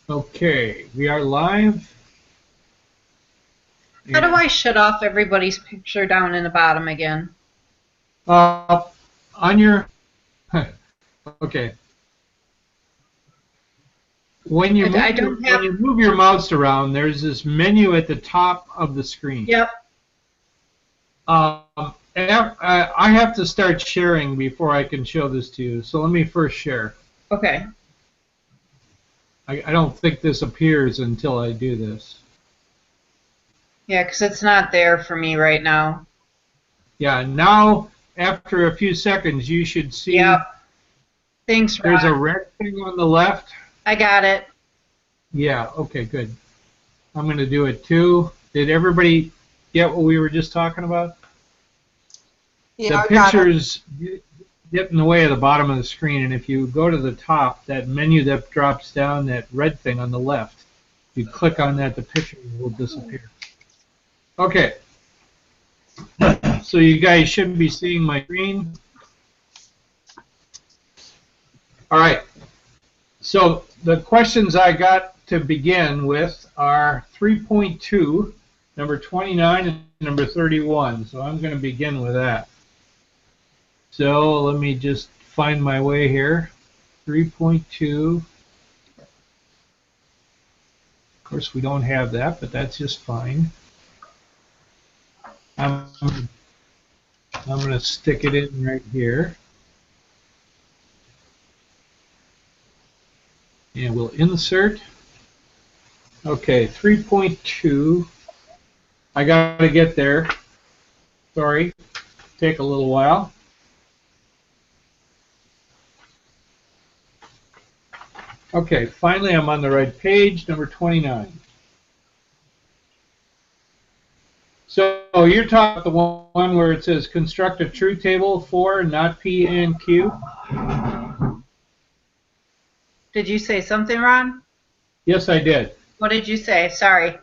Okay, we are live. How do I shut off everybody's picture down in the bottom again? On your okay. When you I move don't have. your mouse around, there's this menu at the top of the screen. Yep. I have to start sharing before I can show this to you. So let me first share. Okay. I don't think this appears until I do this. Yeah, because it's not there for me right now. Yeah, now after a few seconds, you should see. Yep. Thanks, Ron. There's a red thing on the left. I got it. Yeah, okay, good. I'm going to do it too. Did everybody get what we were just talking about? Yeah, The pictures get in the way of the bottom of the screen, and if you go to the top, that menu that drops down, that red thing on the left, you click on that, the picture will disappear. Okay. So you guys should be seeing my screen. All right. So the questions I got to begin with are 3.2, number 29, and number 31. So I'm going to begin with that. So let me just find my way here. 3.2. Of course, we don't have that, but that's just fine. I'm going to stick it in right here. And we'll insert. Okay, 3.2. I got to get there. Sorry, take a little while. Okay, finally I'm on the right page, number 29. So you're talking about the one where it says construct a truth table for not P and Q? Did you say something, Ron? Yes, I did. What did you say? Sorry.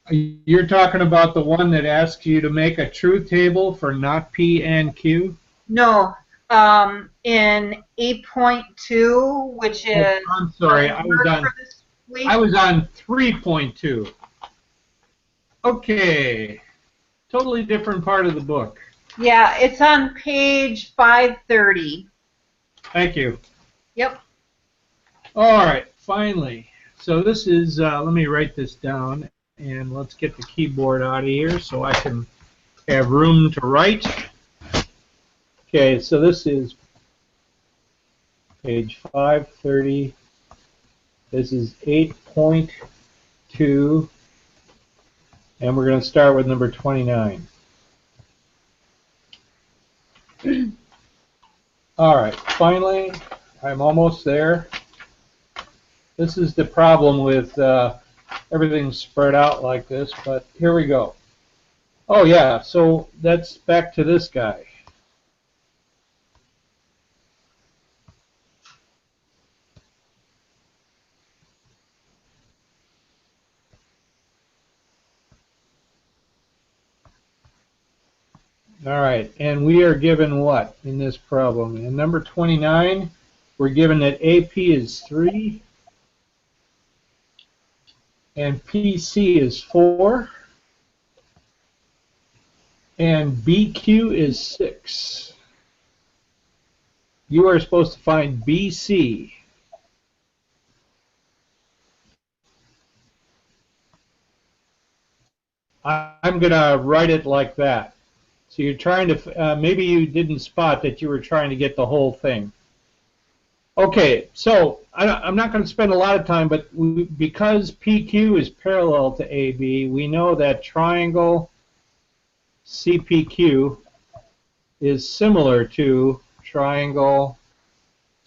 You're talking about the one that asks you to make a truth table for not P and Q? No. In 8.2, which is. I'm sorry, I was on 3.2. Okay. Totally different part of the book. Yeah, it's on page 530. Thank you. Yep. All right, finally. So this is, let me write this down, and let's get the keyboard out of here so I can have room to write. Okay, so this is page 530. This is 8.2, and we're going to start with number 29. All right, finally, I'm almost there. This is the problem with everything spread out like this, but here we go. Oh yeah, so that's back to this guy. All right, and we are given what in this problem? In number 29, we're given that AP is 3, and PC is 4, and BQ is 6. You are supposed to find BC. I'm going to write it like that. So you're trying to, maybe you didn't spot that you were trying to get the whole thing. Okay, so I'm not going to spend a lot of time, but because PQ is parallel to AB, we know that triangle CPQ is similar to triangle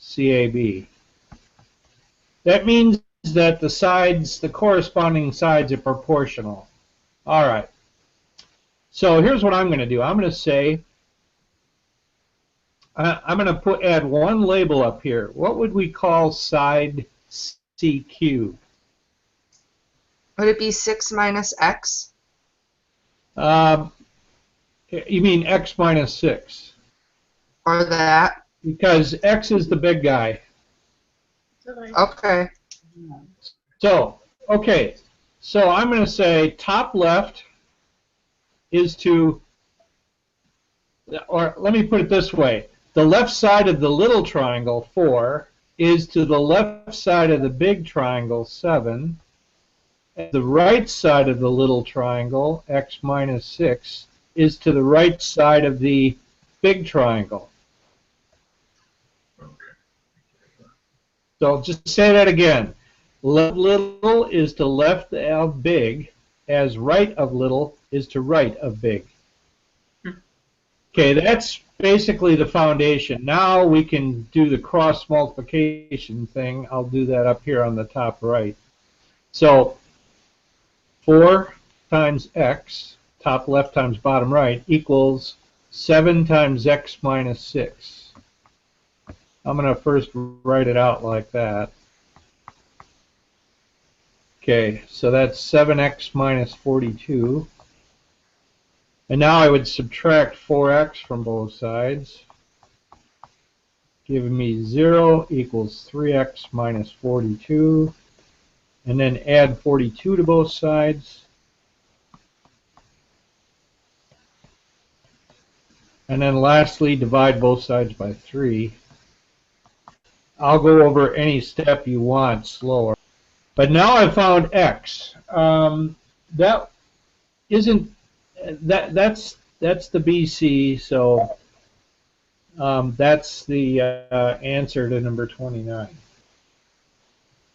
CAB. That means that the sides, the corresponding sides, are proportional. All right. So here's what I'm going to do. I'm going to say, I'm going to add one label up here. What would we call side CQ? Would it be 6 minus x? You mean x minus 6. Or that? Because x is the big guy. Okay. So, okay. So I'm going to say top left is to, or let me put it this way. The left side of the little triangle, 4, is to the left side of the big triangle, 7. And the right side of the little triangle, x minus 6, is to the right side of the big triangle. So just say that again. Left little is to left of big, as right of little is to right of big. Okay, that's basically the foundation. Now we can do the cross multiplication thing. I'll do that up here on the top right. So 4 times x, top left times bottom right, equals 7 times x minus 6. I'm going to first write it out like that. Okay, so that's 7x minus 42. And now I would subtract 4x from both sides, giving me 0 equals 3x minus 42. And then add 42 to both sides. And then lastly, divide both sides by 3. I'll go over any step you want slower. But now I've found x. That isn't that's the BC, so that's the answer to number 29.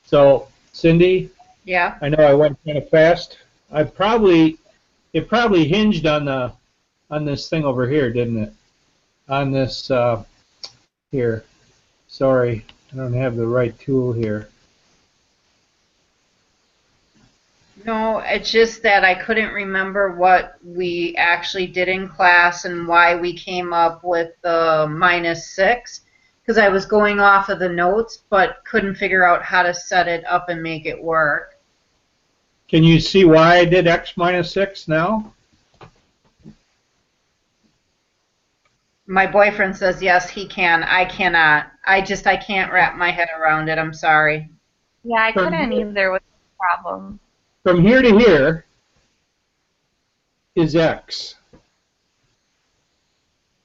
So Cindy, Yeah. I know I went kind of fast. It probably hinged on this thing over here, didn't it? On this here. Sorry, I don't have the right tool here. No, it's just that I couldn't remember what we actually did in class and why we came up with the -6, because I was going off of the notes but couldn't figure out how to set it up and make it work. Can you see why I did x minus 6 now? My boyfriend says yes, he can. I cannot. I can't wrap my head around it. I'm sorry. Yeah, I couldn't either with the problem. From here to here is x.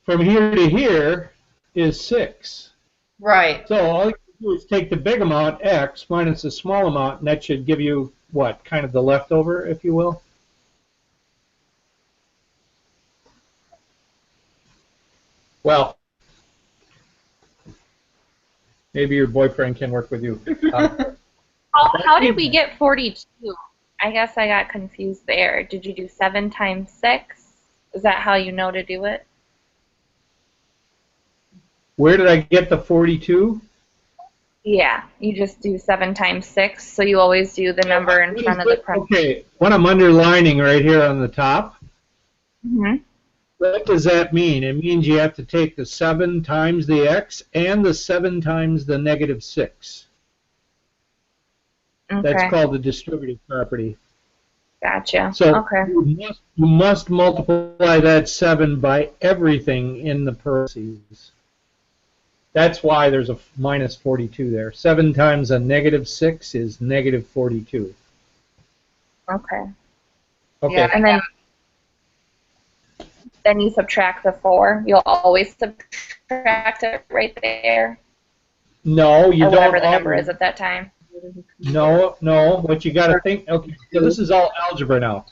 From here to here is 6. Right. So all you do is take the big amount, x, minus the small amount, and that should give you, what, kind of the leftover, if you will? Well, maybe your boyfriend can work with you. How did we get 42? I guess I got confused there. Did you do 7 times 6? Is that how you know to do it? Where did I get the 42? Yeah, you just do 7 times 6, so you always do the number in front of the parentheses. Okay, what I'm underlining right here on the top, what does that mean? It means you have to take the 7 times the x and the 7 times the -6. Okay. That's called the distributive property. Gotcha. So Okay. you must multiply that 7 by everything in the parentheses. That's why there's a minus 42 there. 7 times a -6 is -42. Okay. Okay. Yeah. And then you subtract the 4. You'll always subtract it right there. No, you or don't. whatever the number is at that time. No. What you got to think. Okay, so this is all algebra now.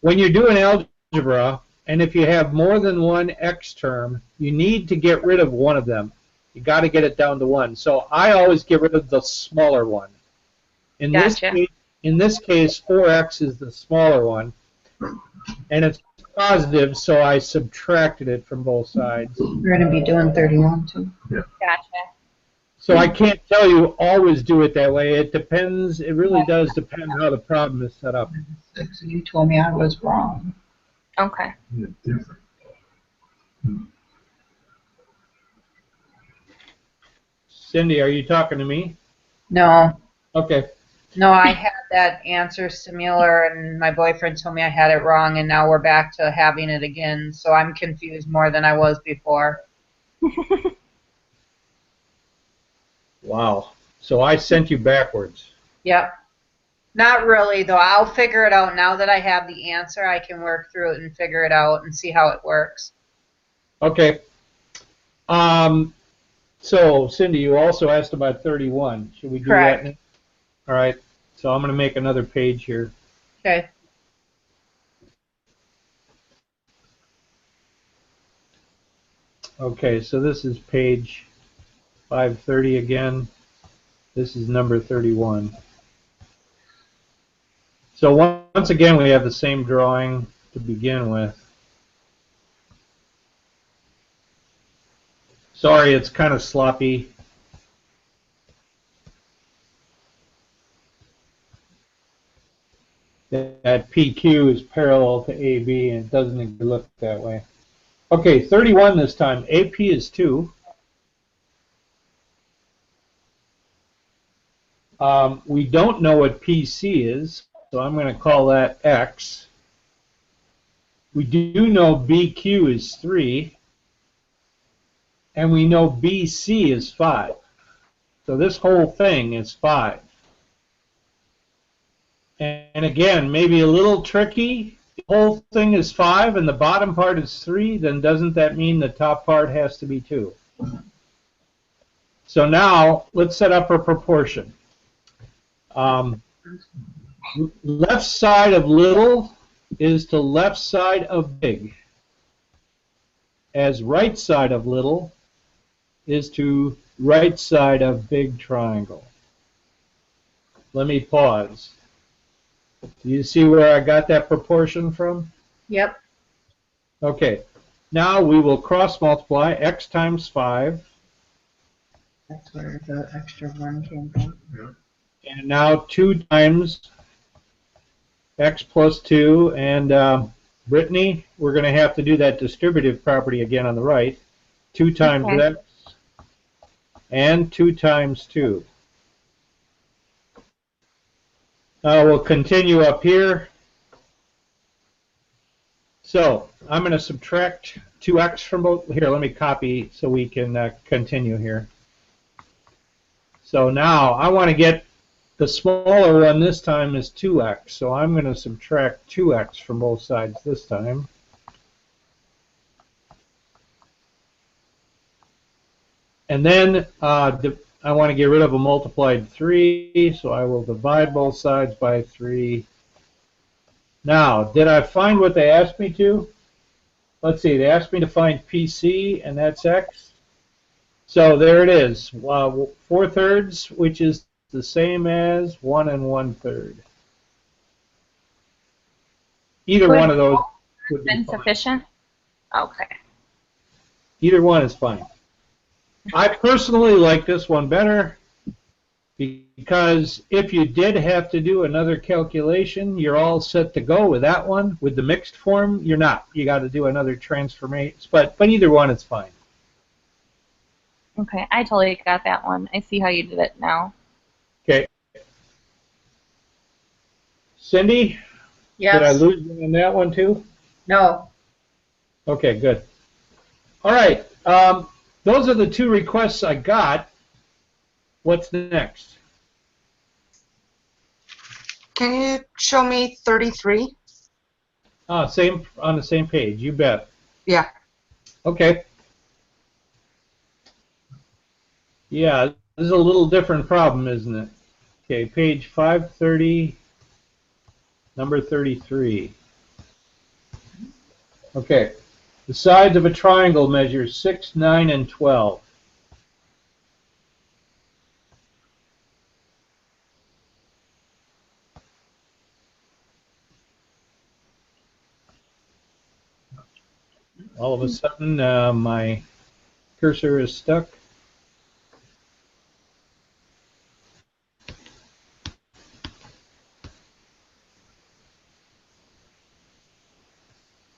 When you're doing algebra, and if you have more than one x term, you need to get rid of one of them. You got to get it down to 1. So I always get rid of the smaller one. In Gotcha. this case, 4x is the smaller one, and it's positive, so I subtracted it from both sides. We're going to be doing 31 too. Gotcha. So I can't tell you always do it that way. It depends. It really does depend how the problem is set up. You told me I was wrong. Okay. Cindy, are you talking to me? No. Okay. No, I had that answer similar, and my boyfriend told me I had it wrong, and now we're back to having it again. So I'm confused more than I was before. Wow. So I sent you backwards. Yep. Not really, though. I'll figure it out now that I have the answer. I can work through it and figure it out and see how it works. Okay. So, Cindy, you also asked about 31. Should we do Correct. that now? All right. So I'm going to make another page here. Okay. Okay, so this is page 530 again. This is number 31. So once again, we have the same drawing to begin with. Sorry, it's kind of sloppy. That PQ is parallel to AB, and it doesn't look that way. Okay, 31 this time. AP is 2. We don't know what PC is, so I'm going to call that X. We do know BQ is 3, and we know BC is 5. So this whole thing is 5. And again, maybe a little tricky. The whole thing is 5 and the bottom part is 3, then doesn't that mean the top part has to be 2? So now let's set up a proportion. Left side of little is to left side of big, as right side of little is to right side of big triangle. Let me pause. Do you see where I got that proportion from? Yep. Okay. Now we will cross multiply x times 5. That's where the extra 1 came from. Yeah. And now 2 times x plus 2. And Brittany, we're going to have to do that distributive property again on the right. 2 times Okay. x and 2 times 2. We'll continue up here. So I'm going to subtract 2x from both. Here, let me copy so we can continue here. So now I want to get the smaller one this time is 2x. So I'm going to subtract 2x from both sides this time. And then I want to get rid of a multiplied 3, so I will divide both sides by 3. Now, did I find what they asked me to? Let's see, they asked me to find PC, and that's x. So there it is, 4/3, which is the same as 1 1/3. Either one of those would be fine. Insufficient? Okay. Either one is fine. I personally like this one better because if you did have to do another calculation, you're all set to go with that one. With the mixed form, you're not. You got to do another transformation, but either one is fine. Okay, I totally got that one. I see how you did it now. Okay. Cindy, Yes. did I lose you on that one too? No. Okay, good. All right. Those are the 2 requests I got. What's next? Can you show me 33? Same on the same page. You bet. Yeah. Okay. Yeah, this is a little different problem, isn't it? Okay, page 530, number 33. Okay. The sides of a triangle measure 6, 9, and 12. All of a sudden, my cursor is stuck.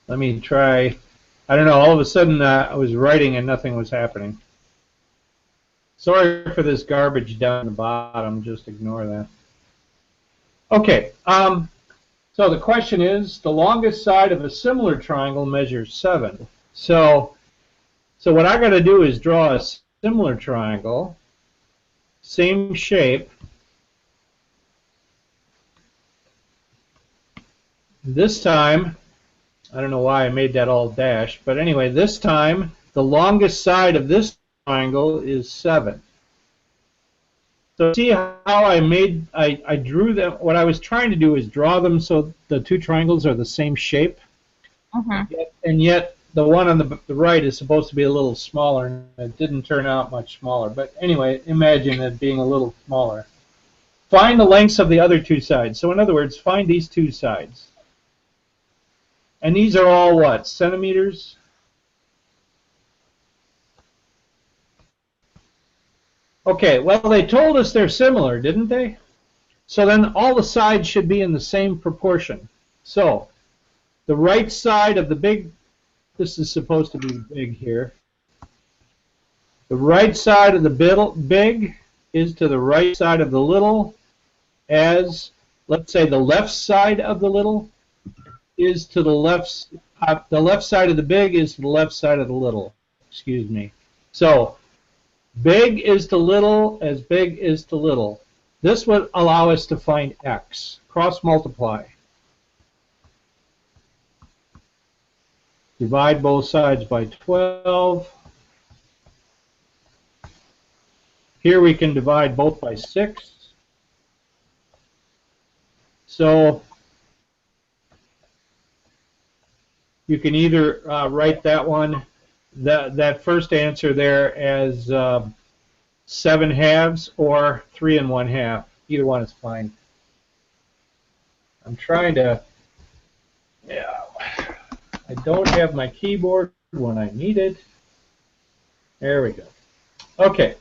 Let me try. I don't know, all of a sudden I was writing and nothing was happening. Sorry for this garbage down the bottom, just ignore that. Okay, so the question is, the longest side of a similar triangle measures 7. So what I got to do is draw a similar triangle, same shape, this time, I don't know why I made that all dashed, but anyway, this time the longest side of this triangle is 7. So see how I drew them. What I was trying to do is draw them so the two triangles are the same shape, and yet the one on the right is supposed to be a little smaller, and it didn't turn out much smaller. But anyway, imagine it being a little smaller. Find the lengths of the other two sides. So in other words, find these two sides. And these are all what? Centimeters? Okay, well, they told us they're similar, didn't they? So then all the sides should be in the same proportion. So the right side of the big, this is supposed to be big here. The right side of the big is to the right side of the little, as, let's say, the left side of the little is to the left side of the big is to the left side of the little. Excuse me. So big is to little as big is to little. This would allow us to find x. Cross multiply. Divide both sides by 12. Here we can divide both by 6. So you can either write that one, that first answer there as 7/2 or 3 1/2. Either one is fine. I'm trying to, yeah, I don't have my keyboard when I need it. There we go. Okay.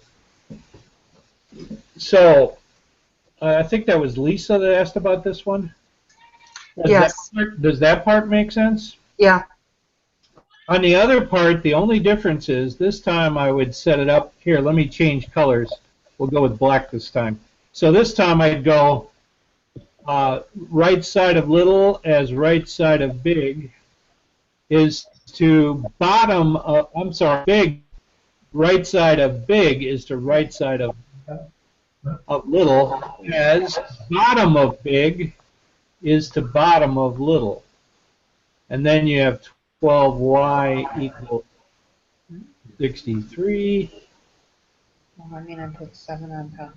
So I think that was Lisa that asked about this one. Yes. Does that part make sense? Yeah. On the other part, the only difference is this time I would set it up here. Let me change colors. We'll go with black this time. So this time I'd go right side of little as right side of big is to bottom of, I'm sorry, big, right side of big is to right side of little, as bottom of big is to bottom of little. And then you have 12y equals 63. Well, I mean, I put 7 on top.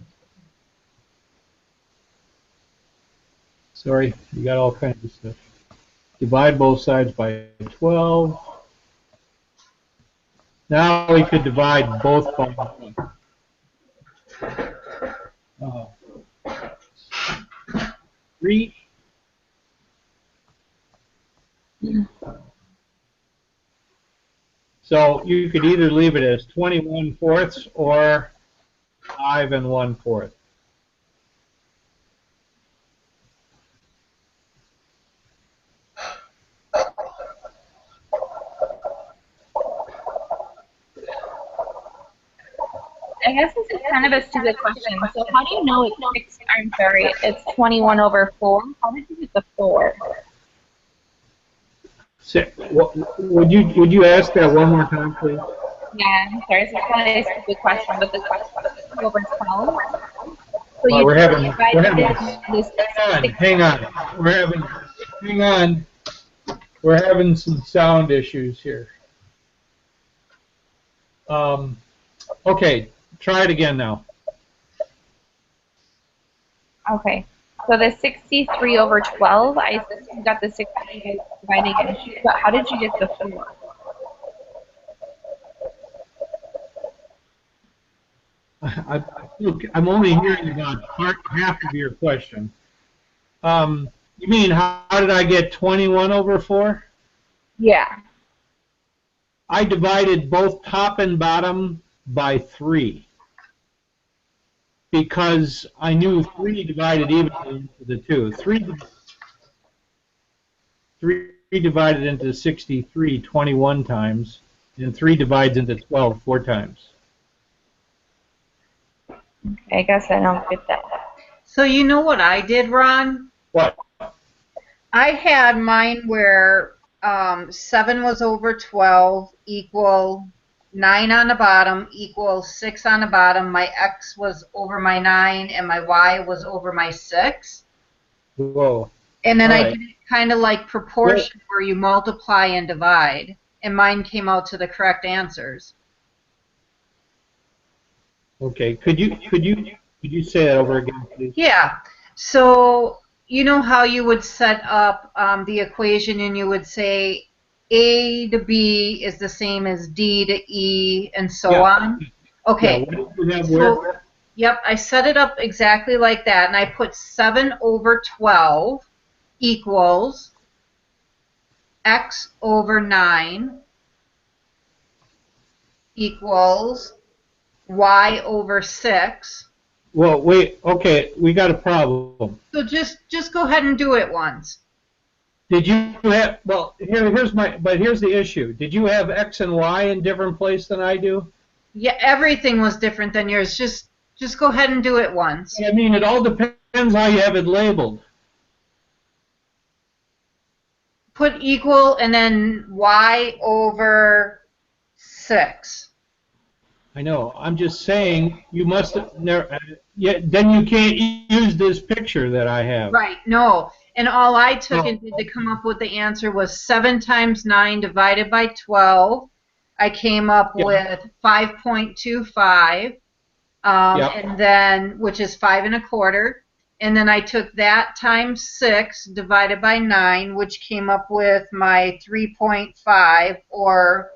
Sorry, you got all kinds of stuff. Divide both sides by 12. Now we could divide both by 3. So you could either leave it as 21/4 or 5 1/4. I guess this is kind of a stupid question. So how do you know it's 6? I'm sorry, it's 21/4. How did you get the 4? Would you ask that one more time, please? Yeah, I'm sorry, it's kind of a stupid question, but the question is over 12. So Well, we're having We're having some sound issues here. Okay, try it again now. Okay, so the 63/12, I assume you got the 60 dividing it, but how did you get the 4? Look, I'm only hearing about half of your question. You mean how did I get 21/4? Yeah. I divided both top and bottom by 3 because I knew 3 divided evenly into the 2. 3 divided into 63 21 times, and 3 divides into 12 4 times. Okay, I guess I don't get that. So you know what I did, Ron? What? I had mine where 7 was over 12 equal 9 on the bottom equals 6 on the bottom. My x was over my 9 and my y was over my 6. Whoa. And then All I right. did it kind of like proportion where you multiply and divide, and mine came out to the correct answers. Okay. Could you say that over again, please? Yeah. So you know how you would set up the equation and you would say A to B is the same as D to E and so Yeah. on? Yeah. Okay. What do you have So, where? yep, I set it up exactly like that, and I put 7 over 12 equals x over 9 equals y over 6. Well, wait. Okay, we got a problem. So just go ahead and do it once. Did you have? Well, here's the issue. Did you have X and Y in different place than I do? Yeah, everything was different than yours. Just go ahead and do it once. I mean, it all depends how you have it labeled. Put equal and then y over 6. I know. I'm just saying you must. Yeah. Then you can't use this picture that I have. Right, no. And all I took Oh. and did to come up with the answer was 7 times 9 divided by 12. I came up Yeah. with 5.25, Yep. and then, which is 5 1/4. And then I took that times 6 divided by 9, which came up with my 3.5 or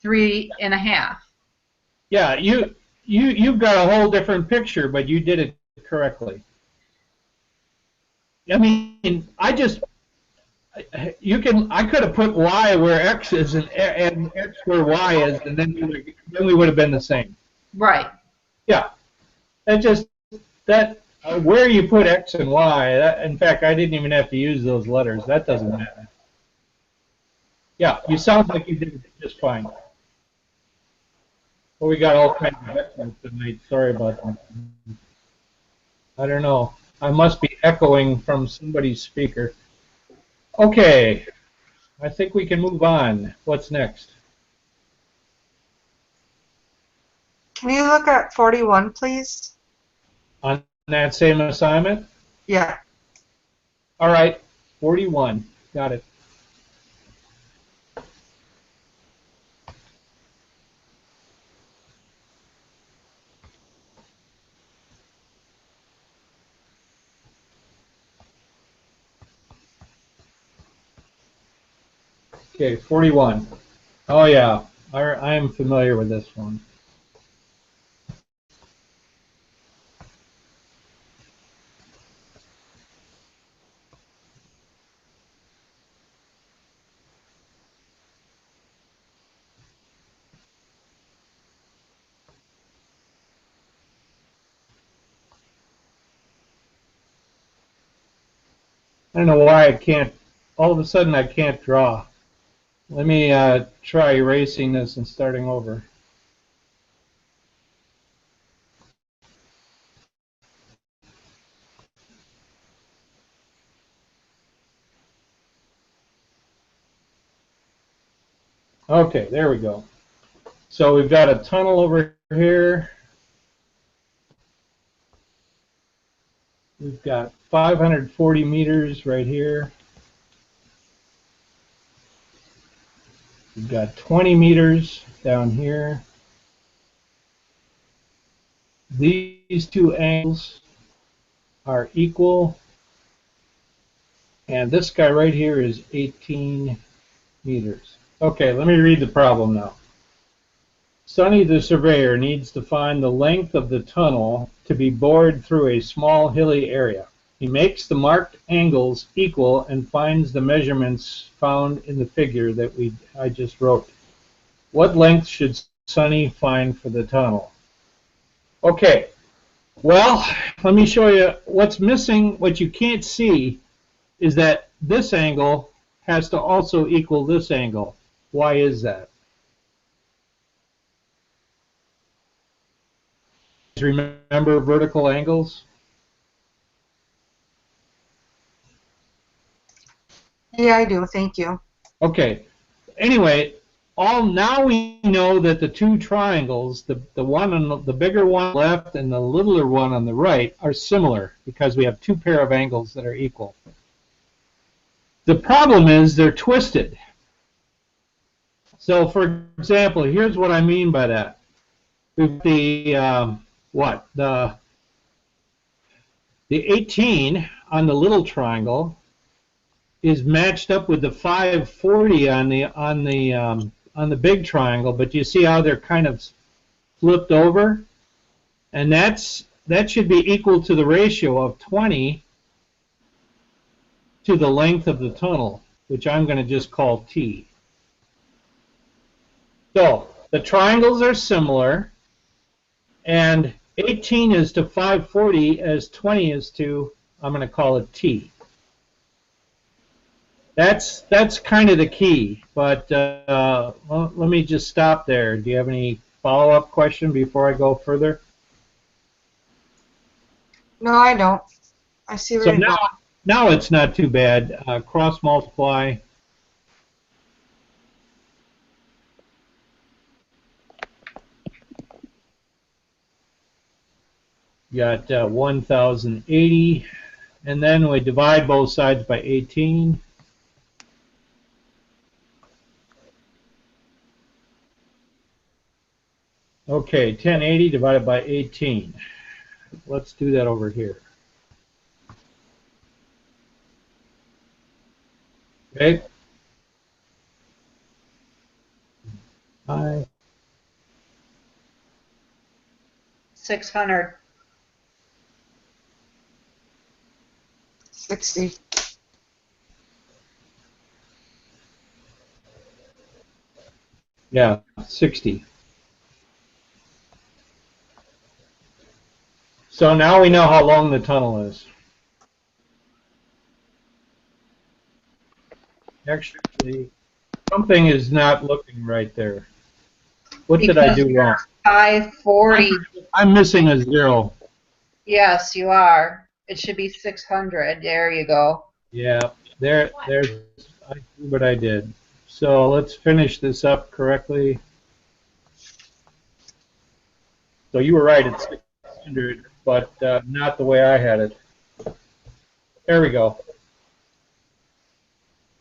3 1/2. Yeah. You've got a whole different picture, but you did it correctly. I mean, I could have put Y where X is and X where Y is, and then we would have been the same. Right. Yeah. Where you put X and Y. In fact, I didn't even have to use those letters. That doesn't matter. Yeah, you sound like you did it just fine. Well, we got all kinds of echoes tonight. Sorry about that. I don't know. I must be echoing from somebody's speaker. Okay. I think we can move on. What's next? Can you look at 41, please? On that same assignment? Yeah. All right. 41. Got it. Okay, 41. Oh, yeah. I am familiar with this one. I don't know why I can't. All of a sudden, I can't draw. Let me try erasing this and starting over. Okay, there we go. So we've got a tunnel over here. We've got 540 meters right here. We've got 20 meters down here. These two angles are equal. And this guy right here is 18 meters. Okay, let me read the problem now. Sonny the surveyor needs to find the length of the tunnel to be bored through a small hilly area. He makes the marked angles equal and finds the measurements found in the figure that I just wrote. What length should Sonny find for the tunnel? Okay, well, let me show you what's missing. What you can't see is that this angle has to also equal this angle. Why is that? Remember vertical angles? Yeah, I do. Thank you. Okay. Anyway, now we know that the two triangles, the one on the bigger one on the left and the littler one on the right, are similar because we have two pair of angles that are equal. The problem is they're twisted. So, for example, here's what I mean by that. We've the the 18 on the little triangle is matched up with the 540 on the big triangle, but you see how they're kind of flipped over, and that should be equal to the ratio of 20 to the length of the tunnel, which I'm going to just call T. So the triangles are similar, and 18 is to 540 as 20 is to, I'm going to call it T. That's kind of the key, but well, let me just stop there. Do you have any follow-up question before I go further? No, I don't. I see where So you're going. now it's not too bad. Cross multiply. You got 1,080, and then we divide both sides by 18. Okay, 1080 divided by 18. Let's do that over here. Okay. 600. 60. Yeah, 60. So now we know how long the tunnel is. Actually, something is not looking right there. What did I do wrong? 540. I'm missing a 0. Yes, you are. It should be 600. There you go. Yeah, there's I see what I did. So let's finish this up correctly. So you were right, it's 600, but not the way I had it. There we go.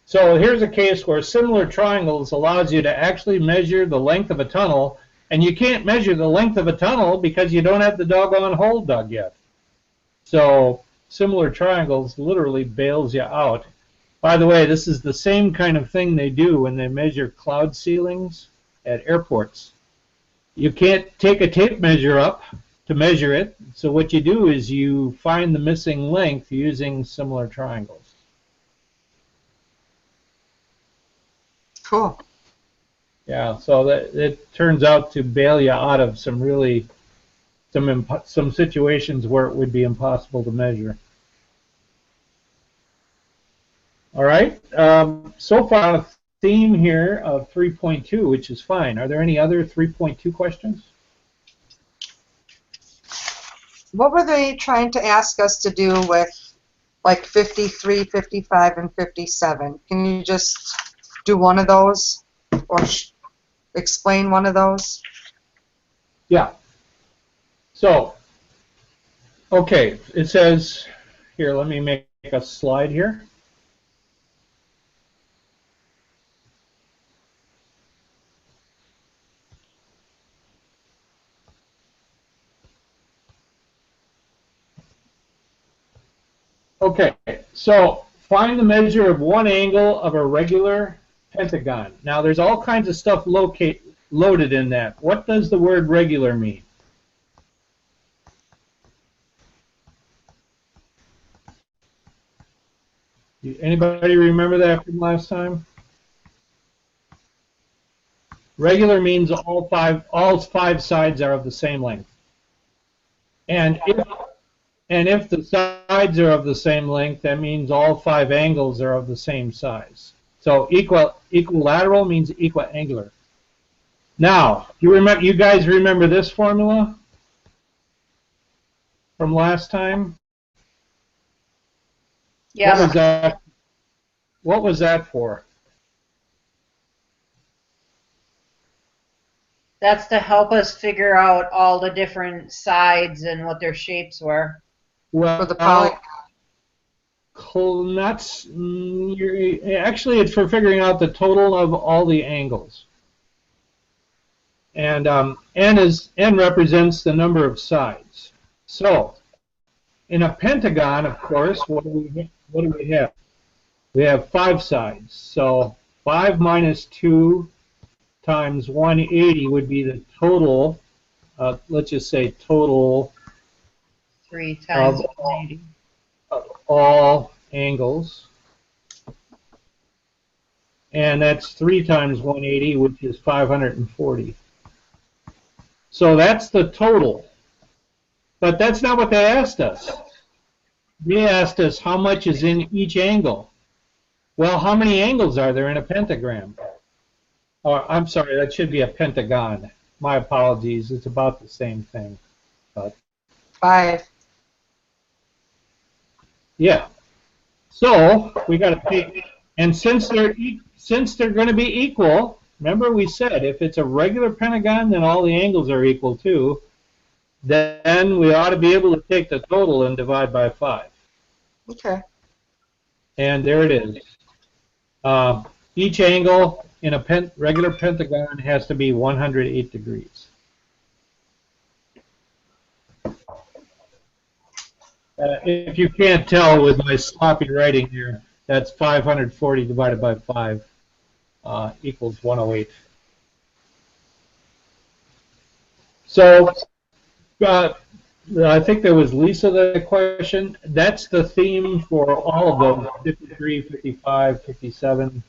So here's a case where similar triangles allows you to actually measure the length of a tunnel, and you can't measure the length of a tunnel because you don't have the doggone hole dug yet. So similar triangles literally bails you out. By the way, this is the same kind of thing they do when they measure cloud ceilings at airports. You can't take a tape measure up to measure it, so what you do is you find the missing length using similar triangles. Cool. Yeah, so that it turns out to bail you out of some really some situations where it would be impossible to measure. All right, so far a theme here of 3.2, which is fine. Are there any other 3.2 questions? What were they trying to ask us to do with like 53, 55, and 57? Can you just do one of those or explain one of those? Yeah. So, okay, it says, here, let me make a slide here. Okay, so find the measure of one angle of a regular pentagon. Now, there's all kinds of stuff loaded in that. What does the word regular mean? Anybody remember that from last time? Regular means all five sides are of the same length. And if the sides are of the same length, that means all 5 angles are of the same size. So equilateral means equiangular. Now, you guys remember this formula from last time? Yeah. What was that for? That's to help us figure out all the different sides and what their shapes were. Well, For the polygon. Actually, it's for figuring out the total of all the angles. And n represents the number of sides. So, in a pentagon, of course, what do we have? We have 5 sides. So 5 minus 2 times 180 would be the total. Let's just say total 3 times 180. of all angles. And that's 3 times 180, which is 540. So that's the total. But that's not what they asked us. They asked us how much is in each angle. Well, how many angles are there in a pentagram? Or, I'm sorry, that should be a pentagon. My apologies. It's about the same thing. But 5. yeah. So we got to take, and since they're going to be equal, remember we said if it's a regular pentagon, then all the angles are equal too. Then we ought to be able to take the total and divide by 5. Okay. And there it is. Each angle in a regular pentagon has to be 108 degrees. If you can't tell with my sloppy writing here, that's 540 divided by 5 equals 108. So I think there was Lisa the question. That's the theme for all of them, 53, 55, 57.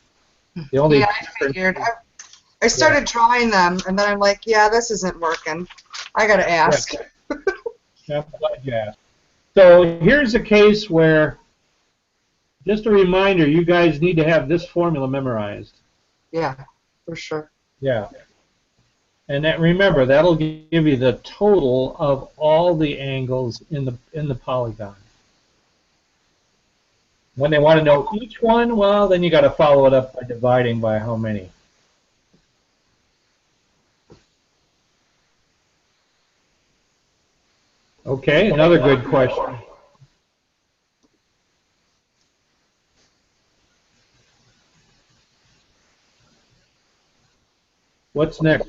The only Yeah, I figured. I started drawing them, and then I'm like, yeah, this isn't working. I got to ask. Yeah, I'm glad you asked. So here's a case where, just a reminder, you guys need to have this formula memorized. Yeah, for sure. Yeah. And that, remember, that'll give you the total of all the angles in the polygon. When they want to know each one, well, then you got to follow it up by dividing by how many. Okay, another good question. What's next?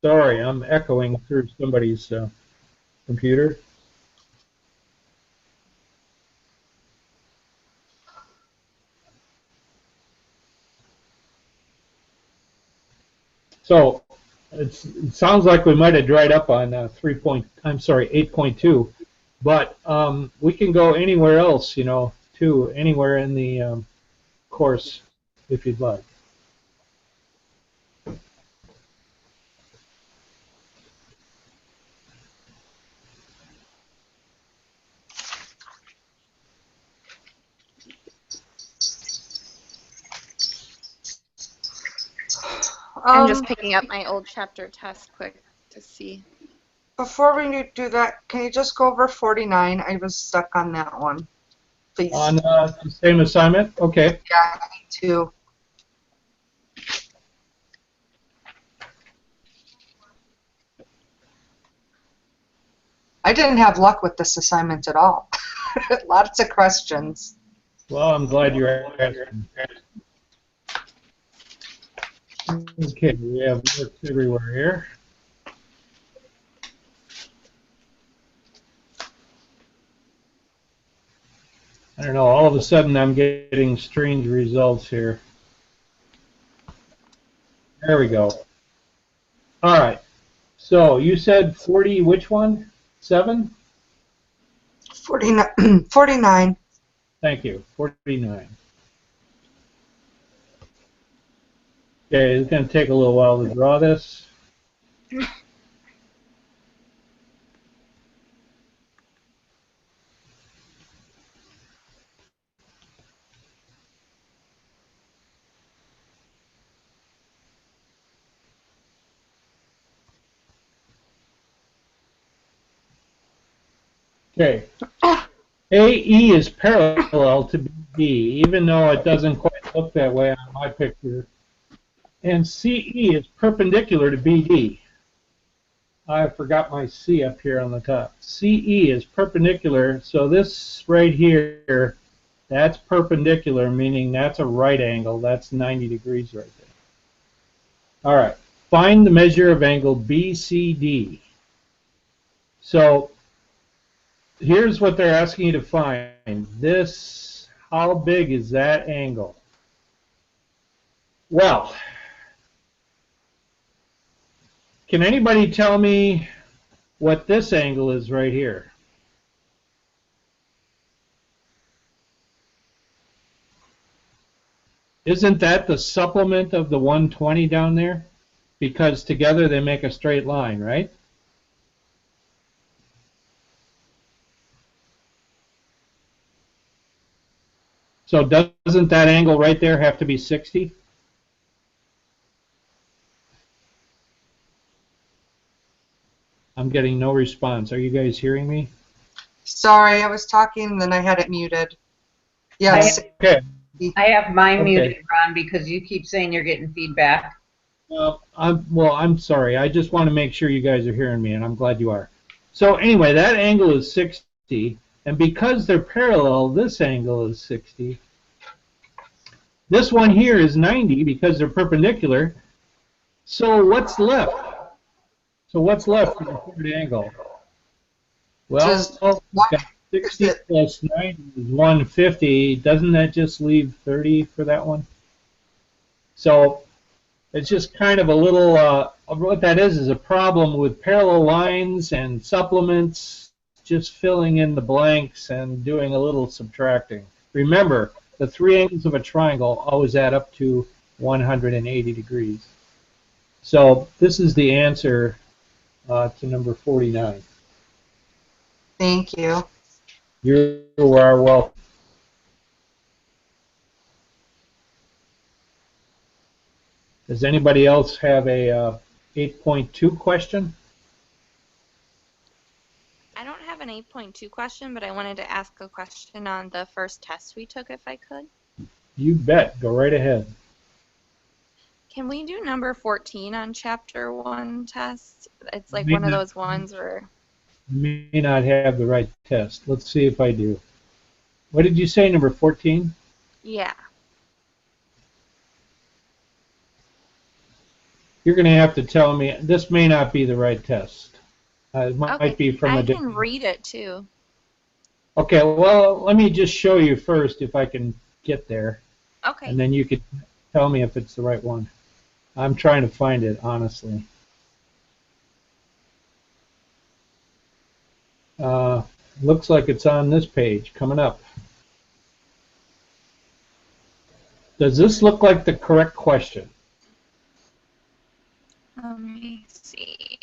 Sorry, I'm echoing through somebody's computer. So it sounds like we might have dried up on 8.2, but we can go anywhere else, too, anywhere in the course if you'd like. I'm just picking up my old chapter test quick to see. Before we do that, can you just go over 49? I was stuck on that one, please. On the same assignment? Okay. Yeah, me too. I didn't have luck with this assignment at all. Lots of questions. Well, I'm glad you're asking. Okay, we have notes everywhere here. I don't know, all of a sudden I'm getting strange results here. There we go. All right, so you said 40, which one? 7? 49. 49. Thank you, 49. Okay, it's going to take a little while to draw this. Okay. AE is parallel to BD, even though it doesn't quite look that way on my picture. And CE is perpendicular to BD. I forgot my C up here on the top. CE is perpendicular, so this right here, that's perpendicular, meaning that's a right angle. That's 90 degrees right there. All right, find the measure of angle BCD. So here's what they're asking you to find. This, how big is that angle? Well, can anybody tell me what this angle is right here? Isn't that the supplement of the 120 down there? Because together they make a straight line, right? So doesn't that angle right there have to be 60? I'm getting no response. Are you guys hearing me? Sorry, I was talking, then I had it muted. Yes. Okay. I have mine Okay. muted, Ron, because you keep saying you're getting feedback. I'm sorry. I just want to make sure you guys are hearing me, and I'm glad you are. So anyway, that angle is 60, and because they're parallel, this angle is 60. This one here is 90 because they're perpendicular. So what's left? So what's left for the third angle? Well, Just we've got 60 plus 90 is 150. Doesn't that just leave 30 for that one? So it's just kind of a little, what that is a problem with parallel lines and supplements, just filling in the blanks and doing a little subtracting. Remember, the three angles of a triangle always add up to 180 degrees. So this is the answer to number 49. Thank you. You are welcome. Does anybody else have a 8.2 question? I don't have an 8.2 question, but I wanted to ask a question on the first test we took, if I could. You bet. Go right ahead. Can we do number 14 on Chapter 1 test? It's like one of those ones where... You may not have the right test. Let's see if I do. What did you say, number 14? Yeah. You're going to have to tell me. This may not be the right test. It might be from a different... I can read it, too. Okay, well, let me just show you first if I can get there. Okay. And then you could tell me if it's the right one. I'm trying to find it, honestly. Looks like it's on this page, coming up. Does this look like the correct question? Let me see.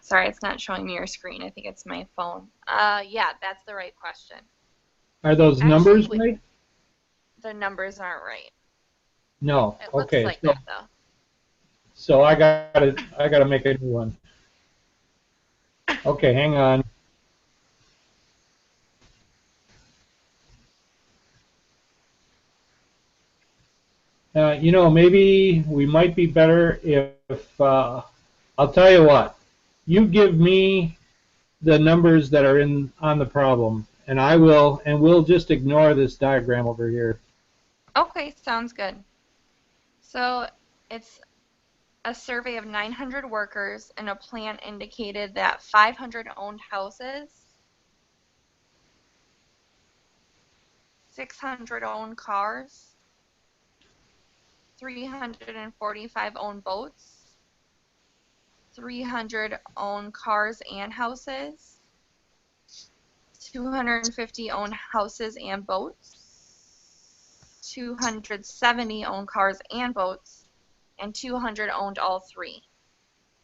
Sorry, it's not showing me your screen. I think it's my phone. Yeah, that's the right question. Are those numbers right? The numbers aren't right. No. It looks Okay. like that, though. So I gotta make a new one. Okay, hang on. You know, maybe we might be better if I'll tell you what. You give me the numbers that are on the problem, and we'll just ignore this diagram over here. Okay, sounds good. So it's a survey of 900 workers, and a plant indicated that 500 owned houses, 600 owned cars, 345 owned boats, 300 owned cars and houses, 250 owned houses and boats, 270 owned cars and boats, and 200 owned all three.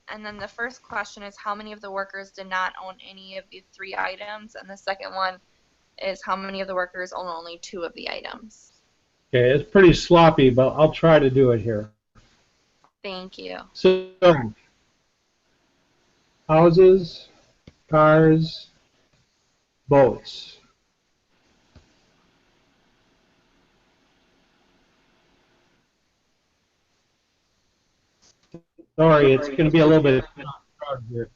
And then the first question is how many of the workers did not own any of the three items, and the second one is how many of the workers own only two of the items. Okay, it's pretty sloppy, but I'll try to do it here. Thank you. So, houses, cars, boats. Sorry, it's going to be a little bit crowded here.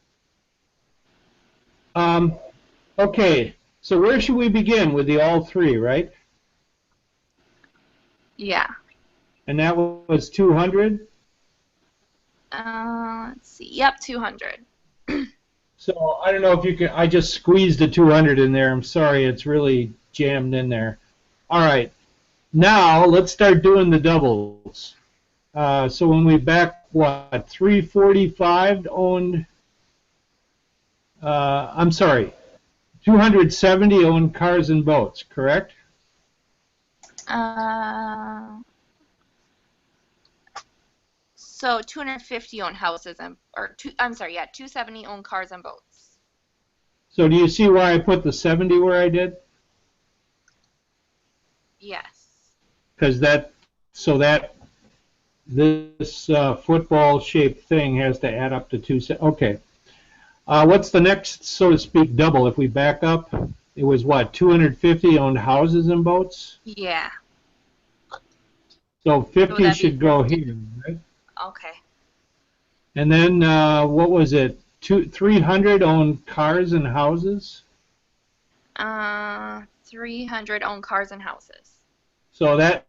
Okay, so where should we begin with the all three, right? Yeah. And that was 200. Let's see. Yep, 200. So I don't know if you can. I just squeezed the 200 in there. I'm sorry, it's really jammed in there. All right, now let's start doing the doubles. So when we back what 345 owned. I'm sorry, 270 owned cars and boats, correct? So 250 own houses I'm sorry, yeah, 270 own cars and boats. So do you see why I put the 70 where I did? Yes. Because this football-shaped thing has to add up to 2. Okay. What's the next, so to speak, double? If we back up, it was what, 250 owned houses and boats? Yeah. So 50 that'd should be go 50. here, right? Okay. And then what was it? 300 owned cars and houses? 300 own cars and houses. So that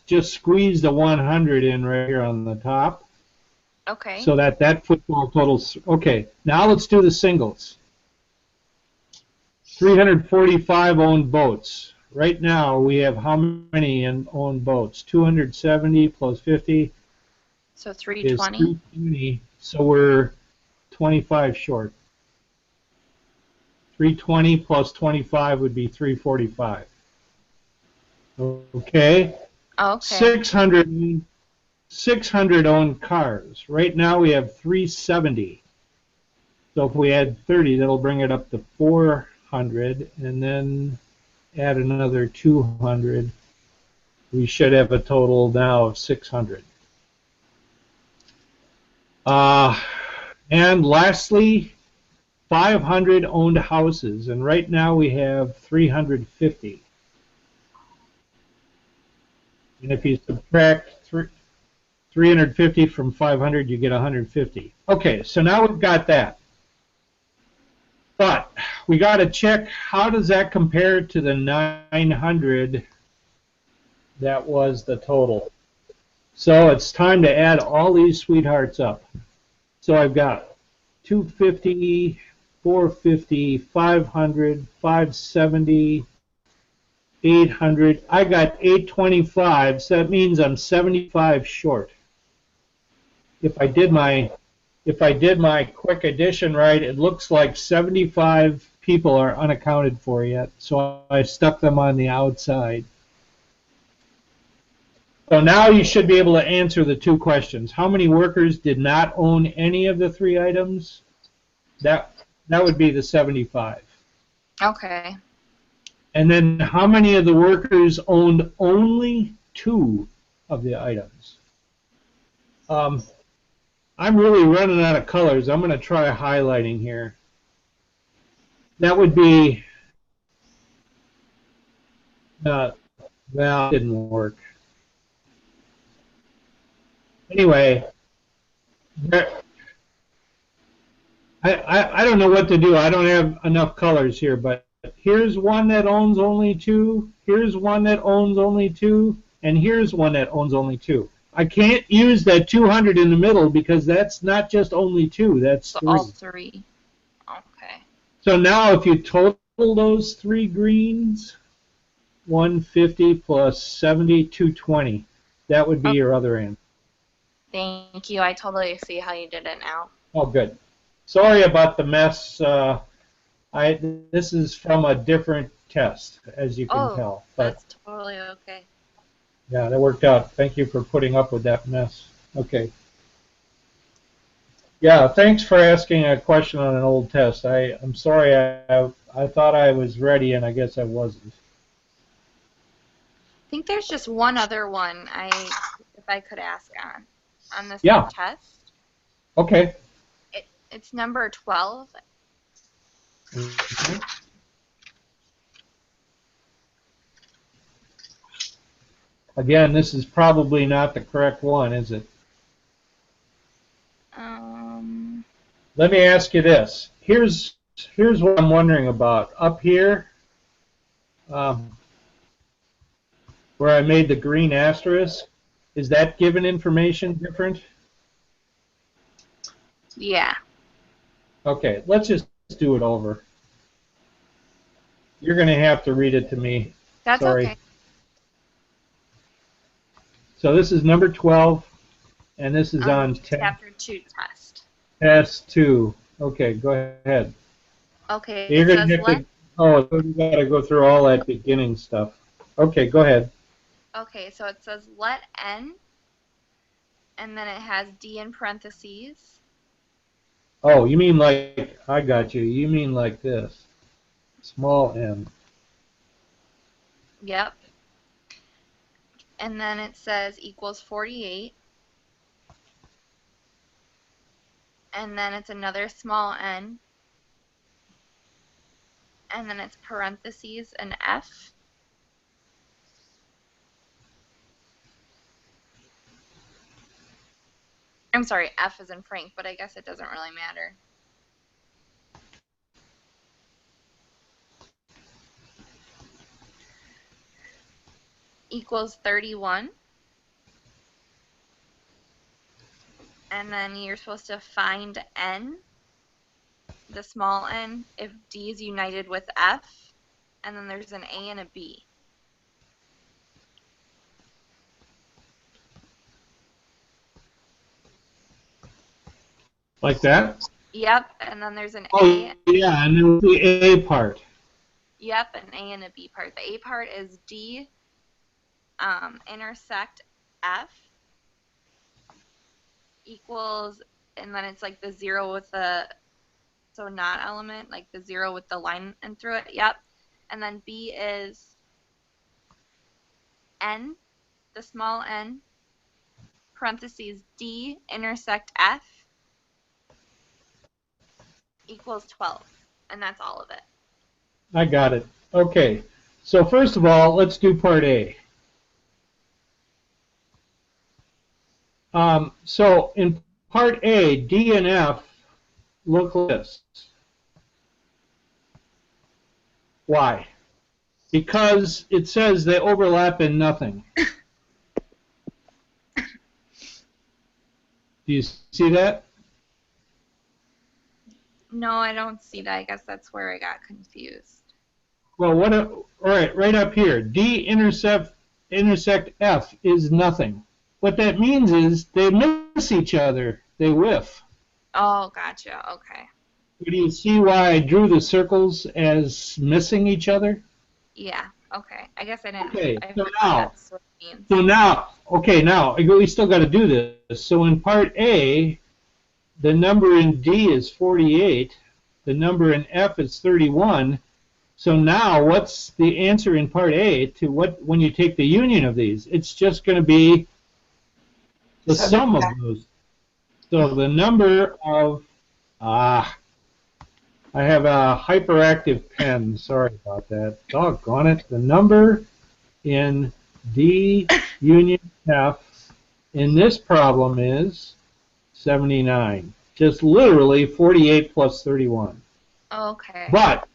just squeezed a 100 in right here on the top. Okay. So that football totals. Okay, now let's do the singles. 345 owned boats. Right now we have how many owned boats? 270 plus 50 So is 320. 320. So we're 25 short. 320 plus 25 would be 345. Okay. Okay. 600 owned cars. Right now we have 370. So if we add 30, that'll bring it up to 400, and then add another 200. We should have a total now of 600. And lastly, 500 owned houses, and right now we have 350. And if you subtract 350 from 500, you get 150. Okay, so now we've got that. But we got to check, how does that compare to the 900 that was the total? So it's time to add all these sweethearts up. So I've got 250, 450, 500, 570, 800. I got 825, so that means I'm 75 short. If I did my quick addition right, it looks like 75 people are unaccounted for yet, so I stuck them on the outside. So now you should be able to answer the two questions. How many workers did not own any of the three items? That would be the 75. Okay. And then how many of the workers owned only 2 of the items? I'm really running out of colors. I'm going to try highlighting here. That would be, that didn't work. Anyway, I don't know what to do. I don't have enough colors here, but here's one that owns only 2, here's one that owns only 2, and here's one that owns only 2. I can't use that 200 in the middle because that's not just only 2, that's 3. All 3. Okay. So now if you total those 3 greens, 150 plus 70, 220. That would be your other answer. Thank you. I totally see how you did it now. Oh, good. Sorry about the mess. This is from a different test, as you can tell. But that's totally okay. yeah, that worked out. Thank you for putting up with that mess. Okay. Yeah, thanks for asking a question on an old test. I'm sorry, I thought I was ready, and I guess I wasn't. I think there's just one other one if I could ask on the same test. Okay. It's number 12. Okay. Again, this is probably not the correct one, is it? let me ask you this. Here's what I'm wondering about. Up here, um, where I made the green asterisk, is that given information different? Yeah. Okay, let's just do it over. You're going to have to read it to me. That's Sorry. okay. So this is number 12, and this is on Chapter 2 test. test 2. Okay, go ahead. Okay, You're it going to says have let. to. Oh, you got to go through all that beginning stuff. Okay, go ahead. Okay, so it says let n, and then it has d in parentheses. Oh, you mean like, I got you. You mean like this. Small n. Yep. And then it says equals 48. And then it's another small n. And then it's parentheses and f. I'm sorry, f is in Frank, but I guess it doesn't really matter. Equals 31. And then you're supposed to find n, the small n, if d is united with f. And then there's an a and a b. Like that? Yep, and then there's an Oh, a. yeah, and then the A part. Yep, an a and a b part. The a part is d intersect f equals, and then it's like the 0 with the, so not element, like the 0 with the line and through it. Yep. And then b is n, the small n, parentheses d intersect f equals 12. And that's all of it. I got it. Okay. So first of all, let's do part A. So in part A, D and F look like this. Why? Because it says they overlap in nothing. Do you see that? No, I don't see that. I guess that's where I got confused. Well, all right, right up here, D intersect F is nothing. What that means is they miss each other. They whiff. Oh, gotcha. Okay. Do you see why I drew the circles as missing each other? Yeah. Okay. I guess I didn't. Okay, I so forgot now, that's what it means. now we still got to do this. So in part A, the number in D is 48. The number in F is 31. So now, what's the answer in part A to what when you take the union of these? It's just going to be the sum of those. So the number of I have a hyperactive pen. Sorry about that. Doggone it. The number in D union F in this problem is 79. Just literally 48 plus 31. Okay. But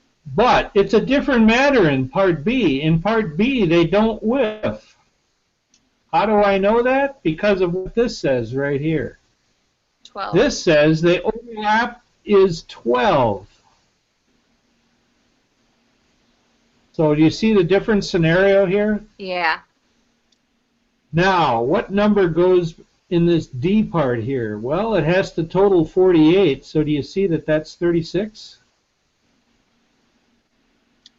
it's a different matter in part B. In part B, they don't whiff. How do I know that? Because of what this says right here. 12. This says the overlap is 12. So do you see the different scenario here? Yeah. Now, what number goes in this D part here? Well, it has to total 48. So do you see that that's 36?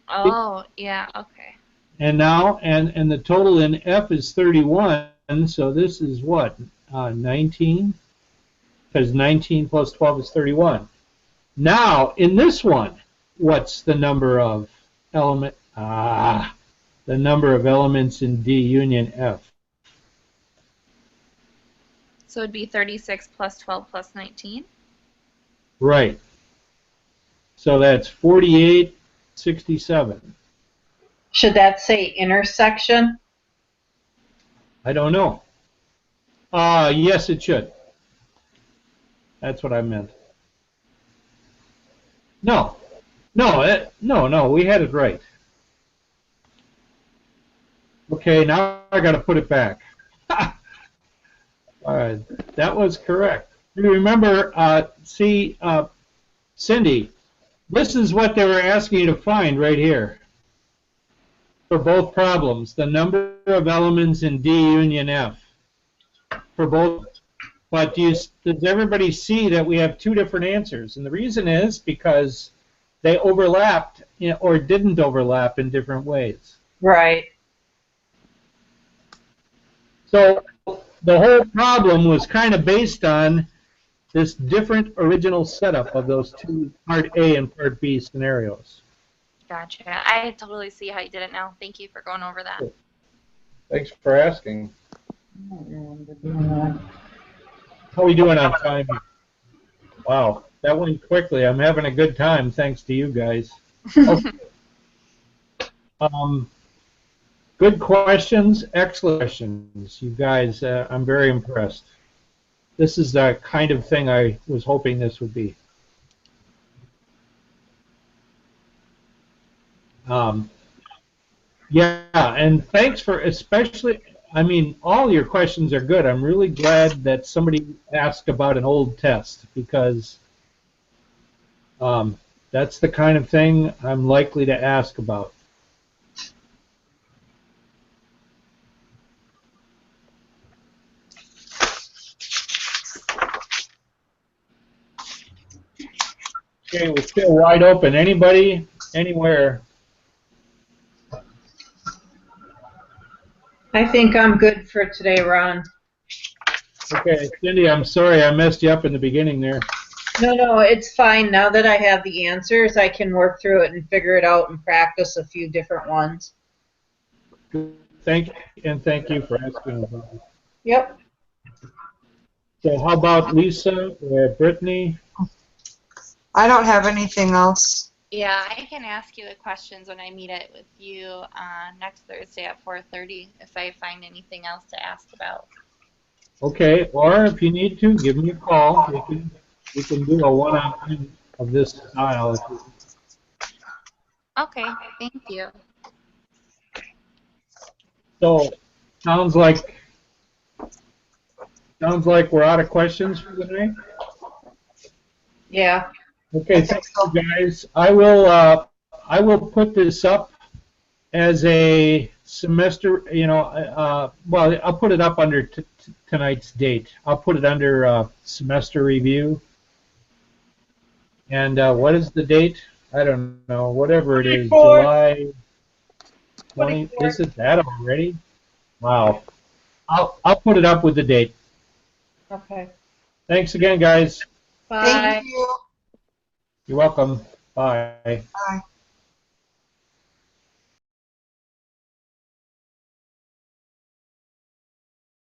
Oh, yeah. Okay. And now, and the total in F is 31, so this is what, 19? Because 19 plus 12 is 31. Now, in this one, what's the number of the number of elements in D union F? So it'd be 36 plus 12 plus 19? Right. So that's 48, 67. Should that say intersection? I don't know. Yes, it should. That's what I meant. No, no, we had it right. Okay, now I got to put it back. That was correct. You remember, Cindy, this is what they were asking you to find right here for both problems, the number of elements in D union F for both. But does everybody see that we have two different answers? And the reason is because they overlapped, or didn't overlap in different ways. Right. So the whole problem was kind of based on this different original setup of those two Part A and Part B scenarios. Gotcha. I totally see how you did it now. Thank you for going over that. Thanks for asking. How are we doing on time? Wow, that went quickly. I'm having a good time thanks to you guys. Okay. Good questions, excellent questions. You guys, I'm very impressed. This is the kind of thing I was hoping this would be. Yeah, and thanks for especially, I mean, all your questions are good. I'm really glad that somebody asked about an old test because that's the kind of thing I'm likely to ask about. Okay, we're still wide open. Anybody, anywhere? I think I'm good for today, Ron. Okay, Cindy, I'm sorry I messed you up in the beginning there. No, it's fine. Now that I have the answers, I can work through it and figure it out and practice a few different ones. Thank you for asking about it. Yep. So how about Lisa or Brittany? I don't have anything else. Yeah, I can ask you the questions when I meet it with you next Thursday at 4:30 if I find anything else to ask about. Okay, or if you need to, give me a call. We can do a one-on-one of this style. Okay, thank you. So, sounds like we're out of questions for today. Yeah. Okay, thanks, guys. I will put this up as a semester. Well, I'll put it up under tonight's date. I'll put it under semester review. And what is the date? I don't know. Whatever it is, July 20. Is it that already? Wow. I'll put it up with the date. Okay. Thanks again, guys. Bye. Thank you. You're welcome. Bye. Bye.